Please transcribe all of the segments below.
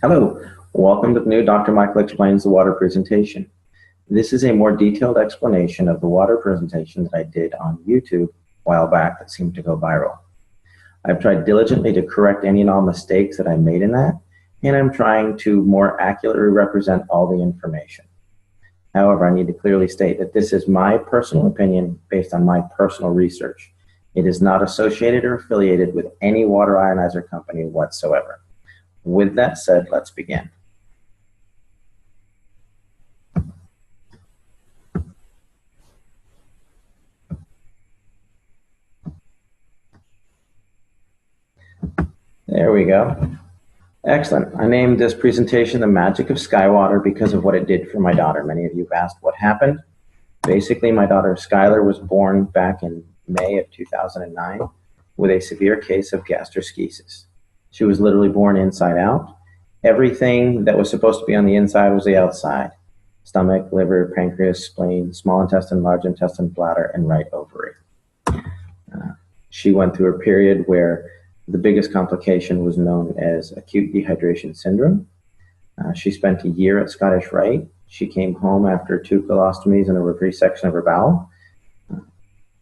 Hello, welcome to the new Dr. Michael Explains the Water presentation. This is a more detailed explanation of the water presentation that I did on YouTube a while back that seemed to go viral. I've tried diligently to correct any and all mistakes that I made in that, and I'm trying to more accurately represent all the information. However, I need to clearly state that this is my personal opinion based on my personal research. It is not associated or affiliated with any water ionizer company whatsoever. With that said, let's begin. There we go. Excellent. I named this presentation The Magic of Sky Water because of what it did for my daughter. Many of you have asked what happened. Basically, my daughter Skylar was born back in May of 2009 with a severe case of gastroschisis. She was literally born inside out. Everything that was supposed to be on the inside was the outside. Stomach, liver, pancreas, spleen, small intestine, large intestine, bladder, and right ovary. She went through a period where the biggest complication was known as acute dehydration syndrome. She spent a year at Scottish Rite. She came home after 2 colostomies and a resection of her bowel.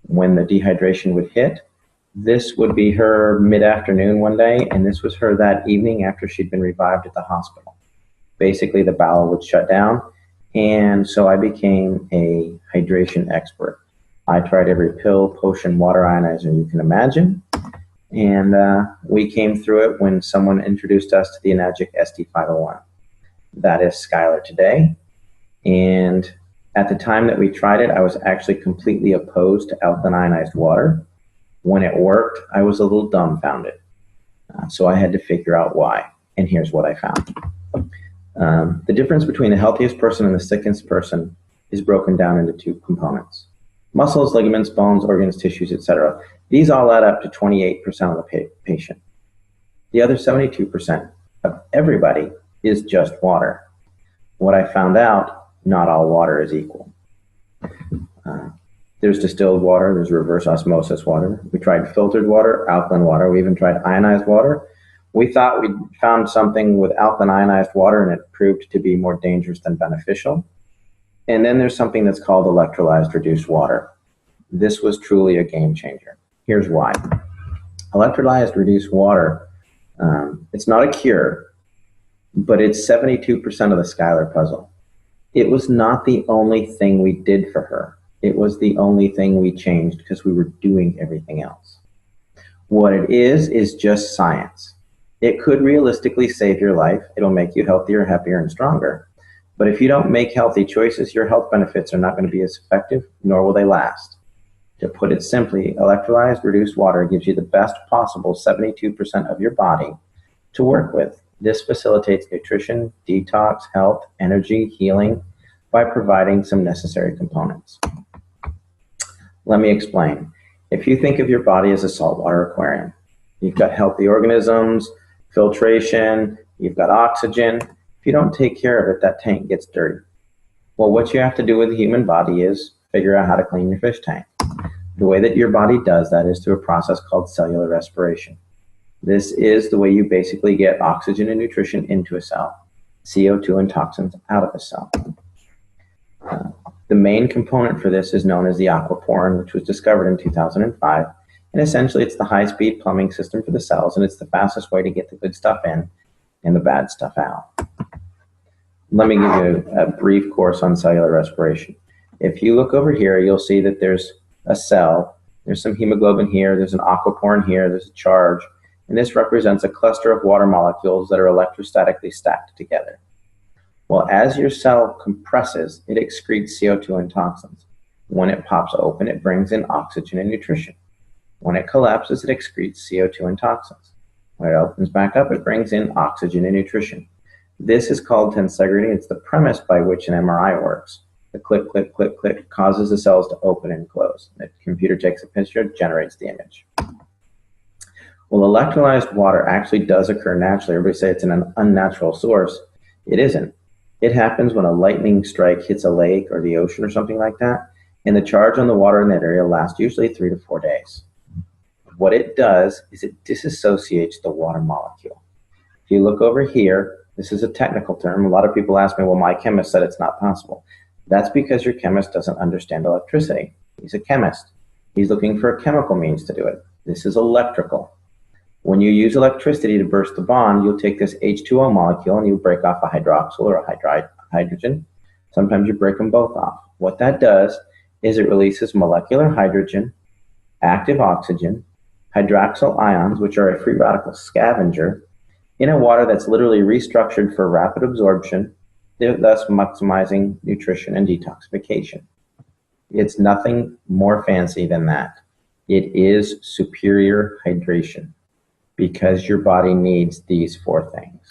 When the dehydration would hit, this would be her mid-afternoon one day, and this was her that evening after she'd been revived at the hospital. Basically, the bowel would shut down, and so I became a hydration expert. I tried every pill, potion, water ionizer you can imagine, and we came through it when someone introduced us to the Enagic SD501. That is Skylar today, and at the time that we tried it, I was actually completely opposed to alkaline ionized water. When it worked, I was a little dumbfounded. So I had to figure out why, and here's what I found. The difference between the healthiest person and the sickest person is broken down into 2 components. Muscles, ligaments, bones, organs, tissues, etc. These all add up to 28% of the patient. The other 72% of everybody is just water. What I found out, not all water is equal. There's distilled water, there's reverse osmosis water. We tried filtered water, alkaline water, we even tried ionized water. We thought we'd found something with alkaline ionized water and it proved to be more dangerous than beneficial. And then there's something that's called electrolyzed reduced water. This was truly a game changer. Here's why. Electrolyzed reduced water, it's not a cure, but it's 72% of the Skylar puzzle. It was not the only thing we did for her. It was the only thing we changed because we were doing everything else. What it is just science. It could realistically save your life. It'll make you healthier, happier, and stronger. But if you don't make healthy choices, your health benefits are not going to be as effective, nor will they last. To put it simply, electrolyzed reduced water gives you the best possible 72% of your body to work with. This facilitates nutrition, detox, health, energy, healing by providing some necessary components. Let me explain. If you think of your body as a saltwater aquarium, you've got healthy organisms, filtration, you've got oxygen. If you don't take care of it, that tank gets dirty. Well, what you have to do with the human body is figure out how to clean your fish tank. The way that your body does that is through a process called cellular respiration. This is the way you basically get oxygen and nutrition into a cell, CO2 and toxins out of a cell. The main component for this is known as the aquaporin, which was discovered in 2005. And essentially, it's the high-speed plumbing system for the cells, and it's the fastest way to get the good stuff in and the bad stuff out. Let me give you a brief course on cellular respiration. If you look over here, you'll see that there's a cell. There's some hemoglobin here. There's an aquaporin here. There's a charge. And this represents a cluster of water molecules that are electrostatically stacked together. Well, as your cell compresses, it excretes CO2 and toxins. When it pops open, it brings in oxygen and nutrition. When it collapses, it excretes CO2 and toxins. When it opens back up, it brings in oxygen and nutrition. This is called tensegrity. It's the premise by which an MRI works. The click, click, click, click causes the cells to open and close. The computer takes a picture, generates the image. Well, electrolyzed water actually does occur naturally. Everybody say it's an unnatural source. It isn't. It happens when a lightning strike hits a lake or the ocean or something like that, and the charge on the water in that area lasts usually 3 to 4 days. What it does is it disassociates the water molecule. If you look over here, This is a technical term. A lot of people ask me, well, my chemist said it's not possible. That's because your chemist doesn't understand electricity. He's a chemist. He's looking for a chemical means to do it. This is electrical. When you use electricity to burst the bond, you'll take this H2O molecule and you break off a hydroxyl or a hydrogen. Sometimes you break them both off. What that does is it releases molecular hydrogen, active oxygen, hydroxyl ions, which are a free radical scavenger, in a water that's literally restructured for rapid absorption, thus maximizing nutrition and detoxification. It's nothing more fancy than that. It is superior hydration because your body needs these four things.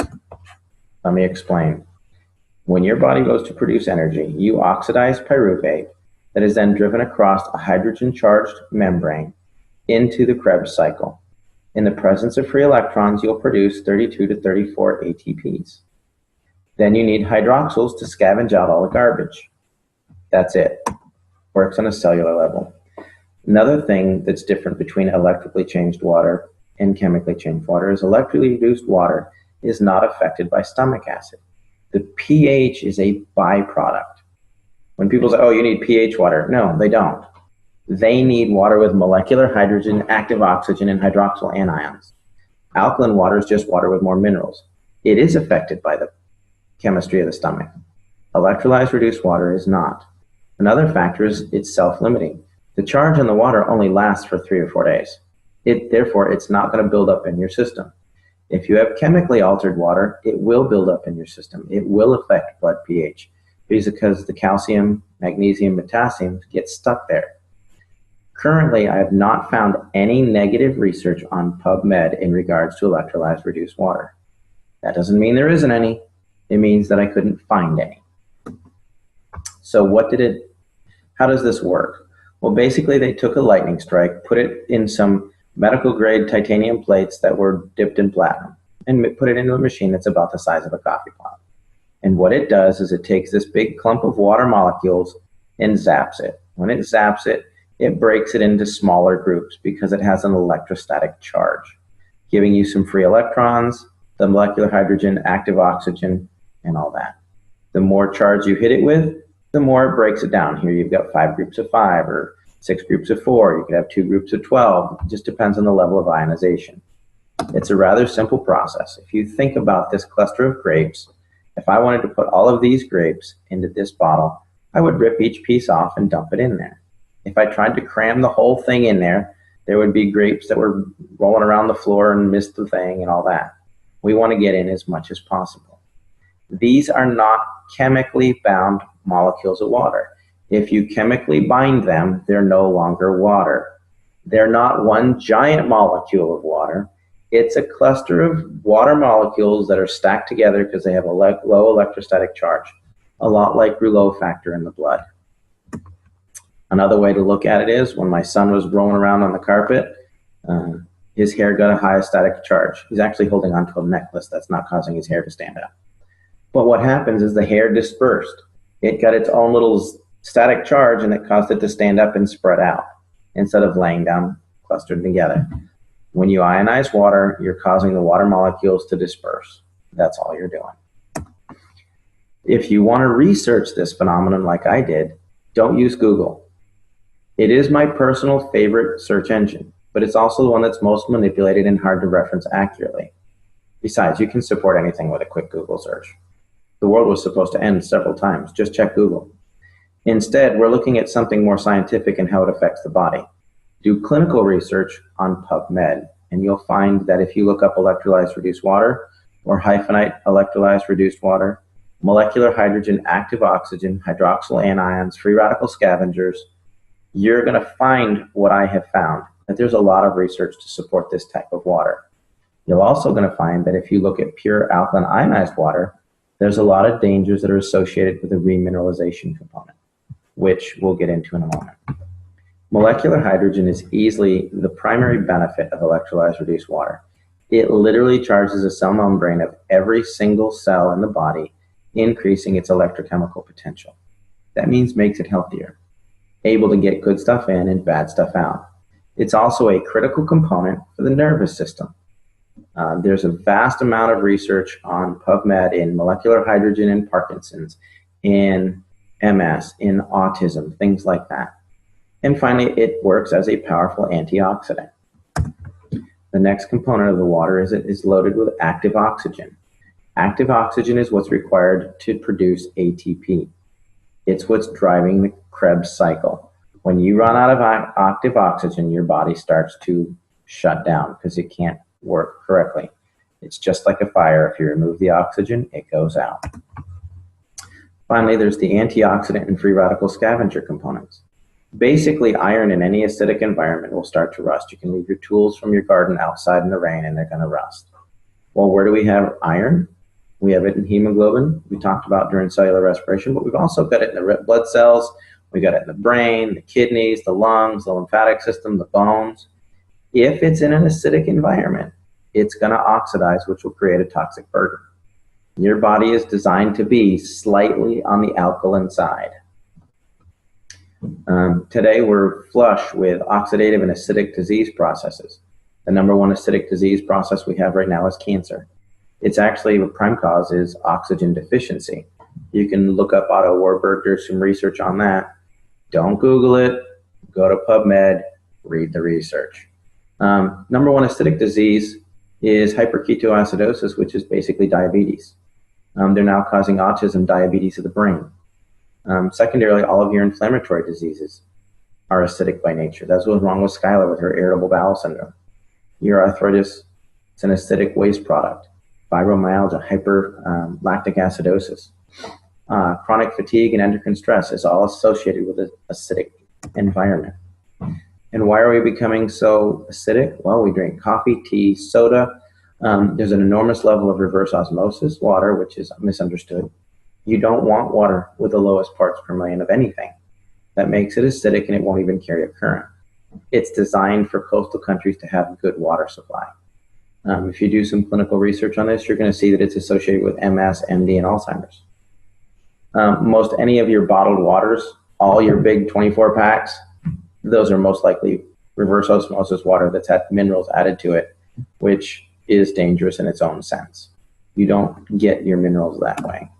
Let me explain. When your body goes to produce energy, you oxidize pyruvate that is then driven across a hydrogen-charged membrane into the Krebs cycle. In the presence of free electrons, you'll produce 32 to 34 ATPs. Then you need hydroxyls to scavenge out all the garbage. That's it. Works on a cellular level. Another thing that's different between electrically changed water and chemically changed water is electrically reduced water is not affected by stomach acid. The pH is a byproduct. When people say, oh, you need pH water, no, they don't. They need water with molecular hydrogen, active oxygen, and hydroxyl anions. Alkaline water is just water with more minerals. It is affected by the chemistry of the stomach. Electrolyzed reduced water is not. Another factor is it's self-limiting. The charge in the water only lasts for 3 or 4 days. Therefore, it's not going to build up in your system. If you have chemically altered water, it will build up in your system. It will affect blood pH because the calcium, magnesium, potassium get stuck there. Currently, I have not found any negative research on PubMed in regards to electrolyzed reduced water. That doesn't mean there isn't any. It means that I couldn't find any. So how does this work? Well, basically they took a lightning strike, put it in some medical grade titanium plates that were dipped in platinum and put it into a machine that's about the size of a coffee pot. And what it does is it takes this big clump of water molecules and zaps it. When it zaps it, it breaks it into smaller groups because it has an electrostatic charge, giving you some free electrons, the molecular hydrogen, active oxygen, and all that. The more charge you hit it with, the more it breaks it down. Here you've got 5 groups of 5 or 6 groups of 4. You could have 2 groups of 12. It just depends on the level of ionization. It's a rather simple process. If you think about this cluster of grapes, if I wanted to put all of these grapes into this bottle, I would rip each piece off and dump it in there. If I tried to cram the whole thing in there, there would be grapes that were rolling around the floor and missed the thing and all that. We want to get in as much as possible. These are not chemically bound molecules of water. If you chemically bind them, they're no longer water. They're not one giant molecule of water. It's a cluster of water molecules that are stacked together because they have a low electrostatic charge, a lot like Rouleau factor in the blood. Another way to look at it is when my son was rolling around on the carpet, his hair got a high static charge. He's actually holding onto a necklace that's not causing his hair to stand up. But what happens is the hair dispersed. It got its own little static charge and it caused it to stand up and spread out instead of laying down clustered together. When you ionize water, you're causing the water molecules to disperse. That's all you're doing. If you want to research this phenomenon like I did, don't use Google. It is my personal favorite search engine, but it's also the one that's most manipulated and hard to reference accurately. Besides, you can support anything with a quick Google search. The world was supposed to end several times. Just check Google. Instead, we're looking at something more scientific and how it affects the body. Do clinical research on PubMed, and you'll find that if you look up electrolyzed reduced water or hyphenate electrolyzed reduced water, molecular hydrogen, active oxygen, hydroxyl anions, free radical scavengers, you're going to find what I have found, that there's a lot of research to support this type of water. You're also going to find that if you look at pure alkaline ionized water, there's a lot of dangers that are associated with the remineralization component, which we'll get into in a moment. Molecular hydrogen is easily the primary benefit of electrolyzed reduced water. It literally charges the cell membrane of every single cell in the body, increasing its electrochemical potential. That means makes it healthier, able to get good stuff in and bad stuff out. It's also a critical component for the nervous system. There's a vast amount of research on PubMed in molecular hydrogen in Parkinson's, in MS, in autism, things like that. And finally, it works as a powerful antioxidant. The next component of the water is it is loaded with active oxygen. Active oxygen is what's required to produce ATP. It's what's driving the Krebs cycle. When you run out of active oxygen, your body starts to shut down because it can't work correctly. It's just like a fire. If you remove the oxygen, it goes out. Finally, there's the antioxidant and free radical scavenger components. Basically, iron in any acidic environment will start to rust. You can leave your tools from your garden outside in the rain and they're going to rust. Well, where do we have iron? We have it in hemoglobin, we talked about during cellular respiration, but we've also got it in the red blood cells. We got it in the brain, the kidneys, the lungs, the lymphatic system, the bones. If it's in an acidic environment, it's going to oxidize, which will create a toxic burden. Your body is designed to be slightly on the alkaline side. Today, we're flush with oxidative and acidic disease processes. The number one acidic disease process we have right now is cancer. It's actually, the prime cause is oxygen deficiency. You can look up Otto Warburg, there's some research on that. Don't Google it, go to PubMed, read the research. Number one acidic disease is hyperketoacidosis, which is basically diabetes. They're now causing autism, diabetes of the brain. Secondarily, all of your inflammatory diseases are acidic by nature. That's what's wrong with Skylar with her irritable bowel syndrome. Your arthritis, it's an acidic waste product. Fibromyalgia, hyperlactic acidosis. Chronic fatigue and endocrine stress is all associated with an acidic environment. And why are we becoming so acidic? Well, we drink coffee, tea, soda. There's an enormous level of reverse osmosis water, which is misunderstood. You don't want water with the lowest parts per million of anything. That makes it acidic and it won't even carry a current. It's designed for coastal countries to have a good water supply. If you do some clinical research on this, you're going to see that it's associated with MS, MD, and Alzheimer's. Most any of your bottled waters, all your big 24 packs, those are most likely reverse osmosis water that's had minerals added to it, which is dangerous in its own sense. You don't get your minerals that way.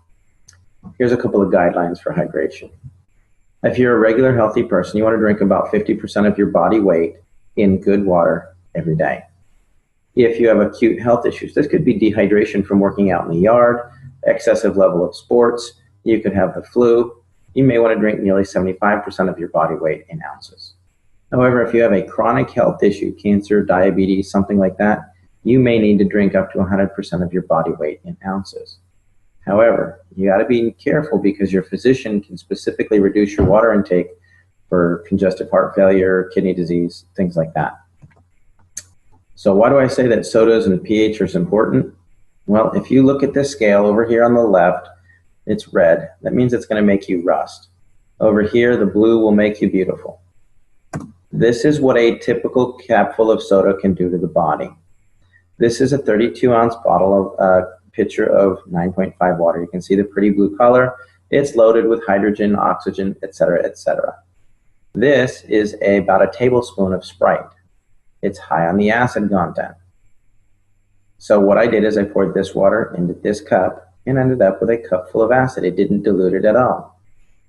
Here's a couple of guidelines for hydration. If you're a regular healthy person, you want to drink about 50% of your body weight in good water every day. If you have acute health issues, this could be dehydration from working out in the yard, excessive level of sports, you could have the flu. You may want to drink nearly 75% of your body weight in ounces. However, if you have a chronic health issue, cancer, diabetes, something like that, you may need to drink up to 100% of your body weight in ounces. However, you got to be careful because your physician can specifically reduce your water intake for congestive heart failure, kidney disease, things like that. So why do I say that sodas and pH are important? Well, if you look at this scale over here on the left, it's red. That means it's going to make you rust. Over here, the blue will make you beautiful. This is what a typical capful of soda can do to the body. This is a 32-ounce bottle of pitcher of 9.5 water. You can see the pretty blue color. It's loaded with hydrogen, oxygen, etc., etc. This is about a tablespoon of Sprite. It's high on the acid content. So what I did is I poured this water into this cup and ended up with a cup full of acid. It didn't dilute it at all.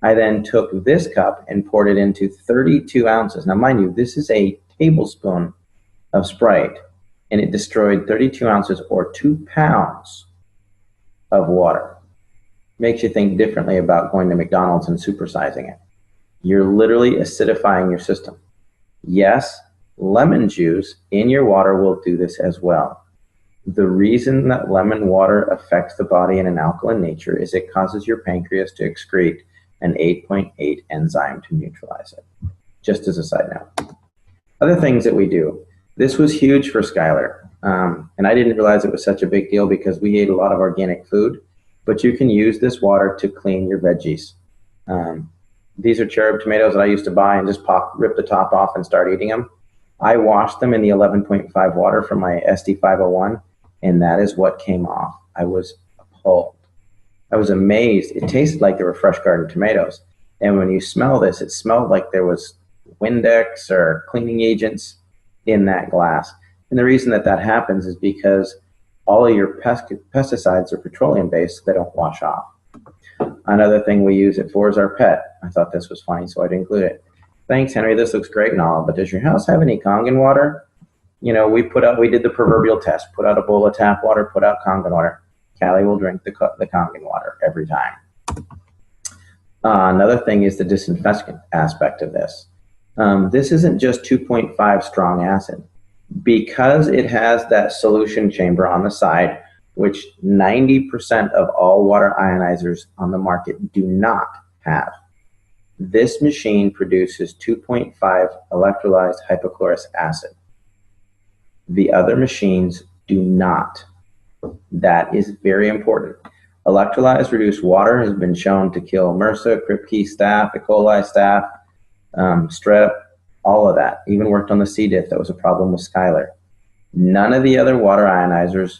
I then took this cup and poured it into 32 ounces. Now, mind you, this is a tablespoon of Sprite, and it destroyed 32 ounces or 2 pounds of water. Makes you think differently about going to McDonald's and supersizing it. You're literally acidifying your system. Yes, lemon juice in your water will do this as well. The reason that lemon water affects the body in an alkaline nature is it causes your pancreas to excrete an 8.8 enzyme to neutralize it. Just as a side note. Other things that we do. This was huge for Skylar. And I didn't realize it was such a big deal because we ate a lot of organic food. But you can use this water to clean your veggies. These are cherub tomatoes that I used to buy and just rip the top off and start eating them. I washed them in the 11.5 water from my SD501, and that is what came off. I was appalled. I was amazed. It tasted like they were fresh garden tomatoes. And when you smell this, it smelled like there was Windex or cleaning agents in that glass. And the reason that that happens is because all of your pesticides are petroleum based, so they don't wash off. Another thing we use it for is our pet. I thought this was funny, so I'd include it. Thanks, Henry. This looks great and all, but does your house have any Kangen water? We did the proverbial test. Put out a bowl of tap water, put out Kangen water. Callie will drink the Kangen water every time. Another thing is the disinfectant aspect of this. This isn't just 2.5 strong acid. Because it has that solution chamber on the side, which 90% of all water ionizers on the market do not have. This machine produces 2.5 electrolyzed hypochlorous acid. The other machines do not. That is very important. Electrolyzed reduced water has been shown to kill MRSA, Kripke staph, E. coli staph, strep, all of that. Even worked on the C. diff. That was a problem with Skylar. None of the other water ionizers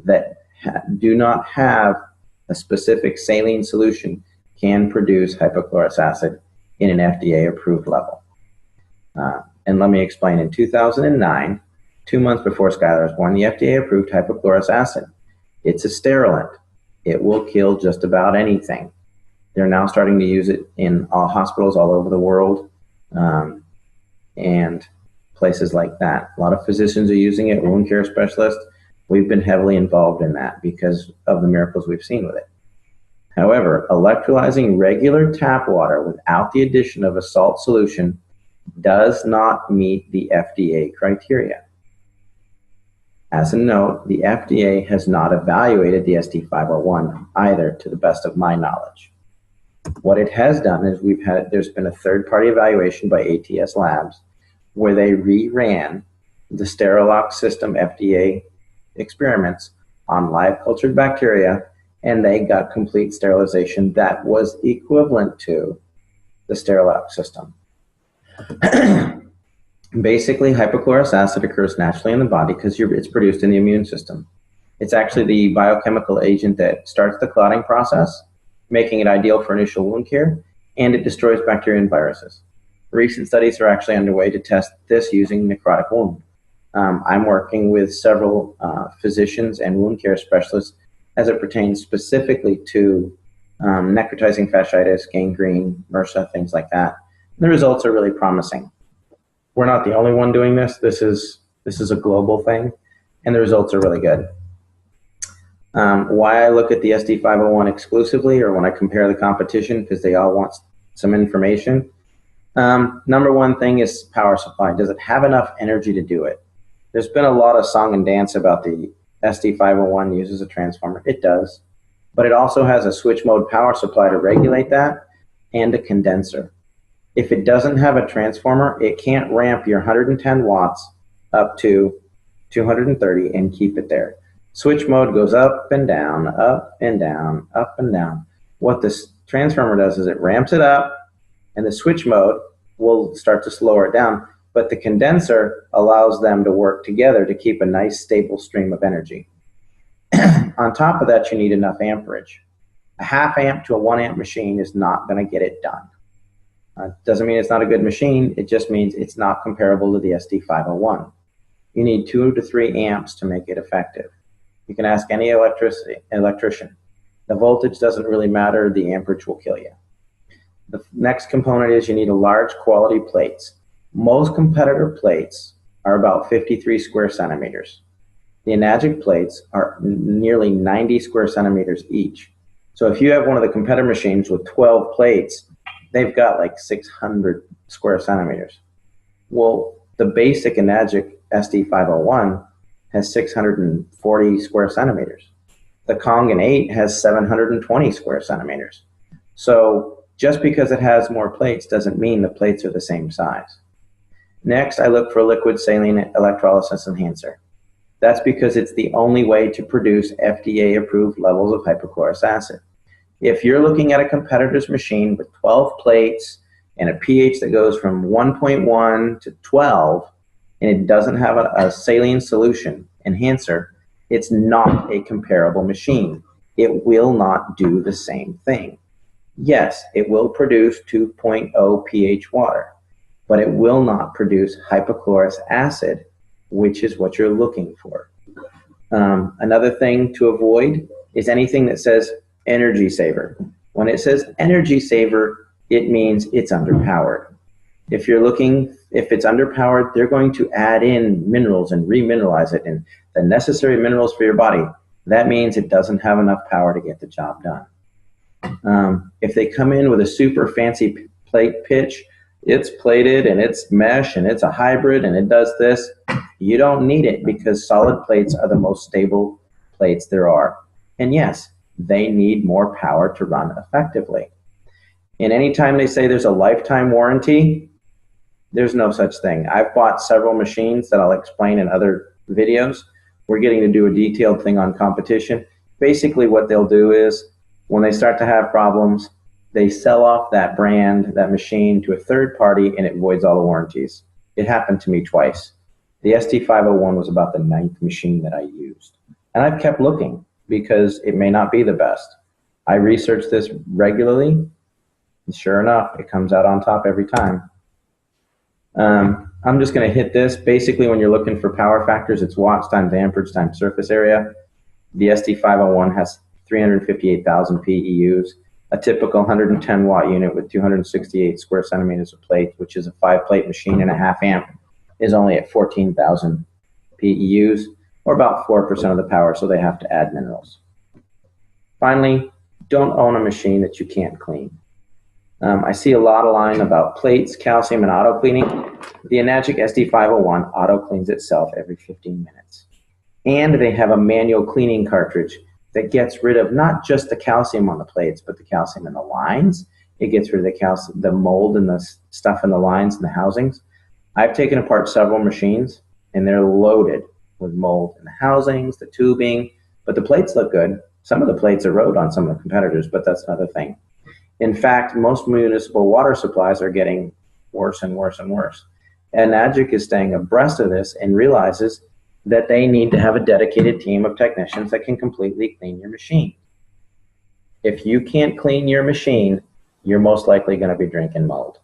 that do not have a specific saline solution can produce hypochlorous acid in an FDA-approved level. And let me explain. In 2009, 2 months before Skylar was born, the FDA approved hypochlorous acid. It's a sterilant. It will kill just about anything. They're now starting to use it in all hospitals all over the world and places like that. A lot of physicians are using it, wound care specialists. We've been heavily involved in that because of the miracles we've seen with it. However, electrolyzing regular tap water without the addition of a salt solution does not meet the FDA criteria. As a note, the FDA has not evaluated the SD501 either, to the best of my knowledge. What it has done is there's been a third-party evaluation by ATS Labs where they reran the Sterilox system FDA experiments on live cultured bacteria, and they got complete sterilization that was equivalent to the Sterilox system. Basically, hypochlorous acid occurs naturally in the body because it's produced in the immune system. It's actually the biochemical agent that starts the clotting process, making it ideal for initial wound care, and it destroys bacteria and viruses. Recent studies are actually underway to test this using necrotic wound. I'm working with several physicians and wound care specialists as it pertains specifically to necrotizing fasciitis, gangrene, MRSA, things like that. And the results are really promising. We're not the only one doing this. This is a global thing, and the results are really good. Why I look at the SD501 exclusively, or when I compare the competition, because they all want some information. Number one thing is power supply. Does it have enough energy to do it? There's been a lot of song and dance about the SD501 uses a transformer. It does, but it also has a switch mode power supply to regulate that and a condenser. If it doesn't have a transformer, it can't ramp your 110 watts up to 230 and keep it there. Switch mode goes up and down, up and down, up and down. What this transformer does is it ramps it up, and the switch mode will start to slow it down, but the condenser allows them to work together to keep a nice stable stream of energy. On top of that, you need enough amperage. A half amp to a 1 amp machine is not going to get it done. Doesn't mean it's not a good machine, it just means it's not comparable to the SD501. You need 2 to 3 amps to make it effective. You can ask any electrician. The voltage doesn't really matter, the amperage will kill you. The next component is you need a large quality plates. Most competitor plates are about 53 square centimeters. The Enagic plates are nearly 90 square centimeters each. So if you have one of the competitor machines with 12 plates, they've got like 600 square centimeters. Well, the basic Enagic SD501 has 640 square centimeters. The Kangen 8 has 720 square centimeters. So just because it has more plates doesn't mean the plates are the same size. Next, I look for a liquid saline electrolysis enhancer. That's because it's the only way to produce FDA-approved levels of hypochlorous acid. If you're looking at a competitor's machine with 12 plates and a pH that goes from 1.1 to 12, and it doesn't have a saline solution enhancer, it's not a comparable machine. It will not do the same thing. Yes, it will produce 2.0 pH water, but it will not produce hypochlorous acid which is what you're looking for. Another thing to avoid is anything that says energy saver. When it says energy saver, it means it's underpowered. If it's underpowered, they're going to add in minerals and remineralize it and the necessary minerals for your body. That means it doesn't have enough power to get the job done. If they come in with a super fancy plate pitch, it's plated and it's mesh and it's a hybrid and it does this, you don't need it because solid plates are the most stable plates there are. And yes, they need more power to run effectively. And anytime they say there's a lifetime warranty, there's no such thing. I've bought several machines that I'll explain in other videos. We're getting to do a detailed thing on competition. Basically what they'll do is when they start to have problems, they sell off that brand, that machine to a third party and it voids all the warranties. It happened to me twice. The ST501 was about the 9th machine that I used. And I've kept looking because it may not be the best. I research this regularly, and sure enough, it comes out on top every time. I'm just going to hit this. Basically, when you're looking for power factors, it's watts times amperage times surface area. The ST501 has 358,000 PEUs. A typical 110 watt unit with 268 square centimeters of plate, which is a 5-plate machine and a half amp, is only at 14,000 PEUs, or about 4% of the power, so they have to add minerals. Finally, don't own a machine that you can't clean. I see a lot of line about plates, calcium, and auto cleaning. The Enagic SD501 auto cleans itself every 15 minutes. And they have a manual cleaning cartridge that gets rid of not just the calcium on the plates, but the calcium in the lines. It gets rid of the calcium, the mold and the stuff in the lines and the housings. I've taken apart several machines and they're loaded with mold in the housings, the tubing, but the plates look good. Some of the plates erode on some of the competitors, but that's another thing. In fact, most municipal water supplies are getting worse and worse and worse. And Enagic is staying abreast of this and realizes that they need to have a dedicated team of technicians that can completely clean your machine. If you can't clean your machine, you're most likely going to be drinking mold.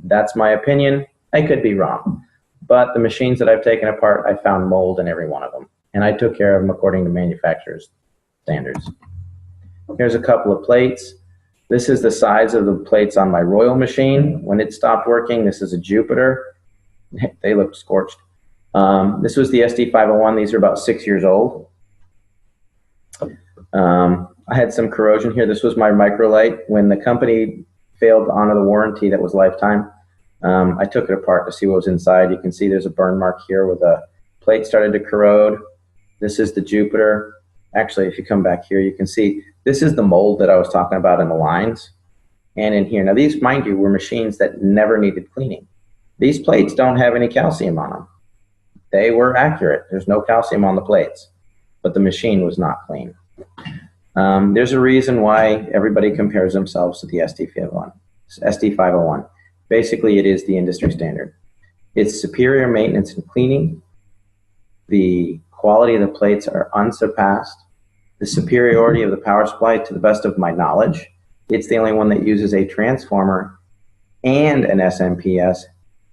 That's my opinion. I could be wrong. But the machines that I've taken apart, I found mold in every one of them. And I took care of them according to manufacturer's standards. Here's a couple of plates. This is the size of the plates on my Royal machine. When it stopped working, this is a Jupiter. They look scorched. This was the SD501. These are about 6 years old. I had some corrosion here. This was my microlight. When the company failed to honor the warranty that was lifetime, I took it apart to see what was inside. You can see there's a burn mark here where the plate started to corrode. This is the Jupiter. Actually, if you come back here, you can see this is the mold that I was talking about in the lines and in here. Now these, mind you, were machines that never needed cleaning. These plates don't have any calcium on them. They were accurate. There's no calcium on the plates, but the machine was not clean. There's a reason why everybody compares themselves to the SD501. Basically, it is the industry standard. It's superior maintenance and cleaning. The quality of the plates are unsurpassed. The superiority of the power supply, to the best of my knowledge, it's the only one that uses a transformer and an SMPS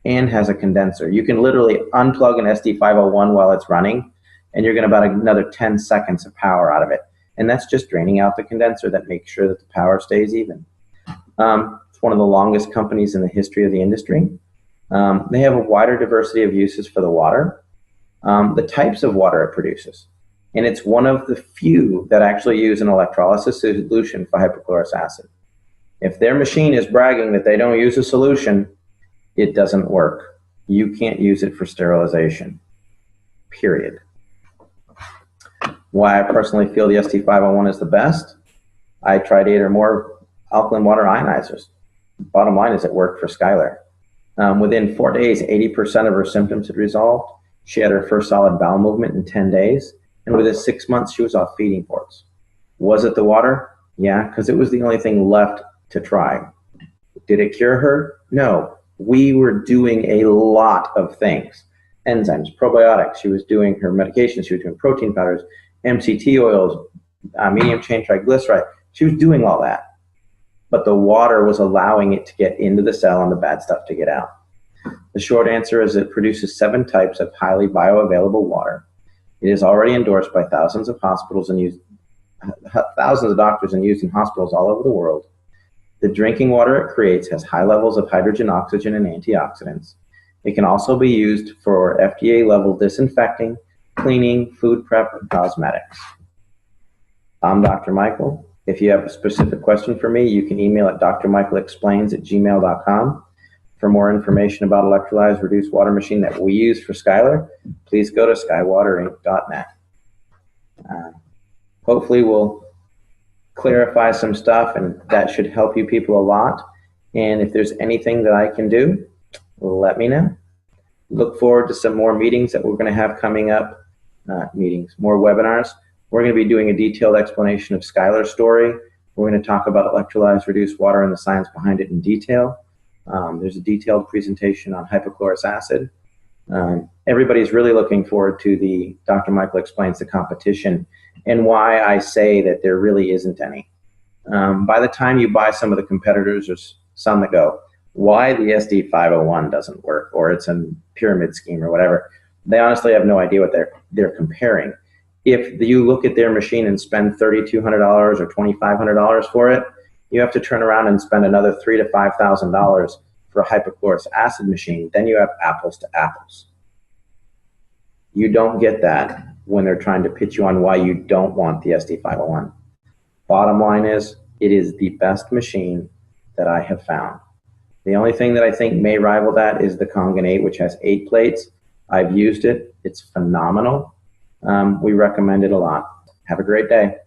and has a condenser. You can literally unplug an SD501 while it's running, and you're getting about another 10 seconds of power out of it. And that's just draining out the condenser that makes sure that the power stays even. It's one of the longest companies in the history of the industry. They have a wider diversity of uses for the water, the types of water it produces. And it's one of the few that actually use an electrolysis solution for hypochlorous acid. If their machine is bragging that they don't use a solution, it doesn't work. You can't use it for sterilization, period. Why I personally feel the ST501 is the best, I tried 8 or more alkaline water ionizers. Bottom line is it worked for Skylar. Within 4 days, 80% of her symptoms had resolved. She had her first solid bowel movement in 10 days. And within 6 months, she was off feeding ports. Was it the water? Yeah, because it was the only thing left to try. Did it cure her? No. We were doing a lot of things. Enzymes, probiotics. She was doing her medications. She was doing protein powders, MCT oils, medium chain triglyceride. She was doing all that. But the water was allowing it to get into the cell and the bad stuff to get out. The short answer is it produces 7 types of highly bioavailable water. It is already endorsed by thousands of hospitals and used thousands of doctors and used in hospitals all over the world. The drinking water it creates has high levels of hydrogen, oxygen, and antioxidants. It can also be used for FDA-level disinfecting, cleaning, food prep, and cosmetics. I'm Dr. Michael. If you have a specific question for me, you can email at drmichaelexplains@gmail.com. For more information about electrolyzed reduced water machine that we use for Skylar, please go to skywaterinc.net. Hopefully we'll clarify some stuff, and that should help you people a lot. And if there's anything that I can do, let me know. Look forward to some more meetings that we're going to have coming up, more webinars. We're going to be doing a detailed explanation of Skylar's story. We're going to talk about electrolyzed reduced water and the science behind it in detail. There's a detailed presentation on hypochlorous acid. Everybody's really looking forward to the Dr. Michael Explains the competition and why I say that there really isn't any. By the time you buy some of the competitors, there's some that go, why the SD501 doesn't work, or it's a pyramid scheme or whatever. They honestly have no idea what they're comparing. If you look at their machine and spend $3,200 or $2,500 for it, you have to turn around and spend another $3,000 to $5,000 for a hypochlorous acid machine. Then you have apples to apples. You don't get that when they're trying to pitch you on why you don't want the SD501. Bottom line is, it is the best machine that I have found. The only thing that I think may rival that is the Kangen 8, which has 8 plates. I've used it. It's phenomenal. We recommend it a lot. Have a great day.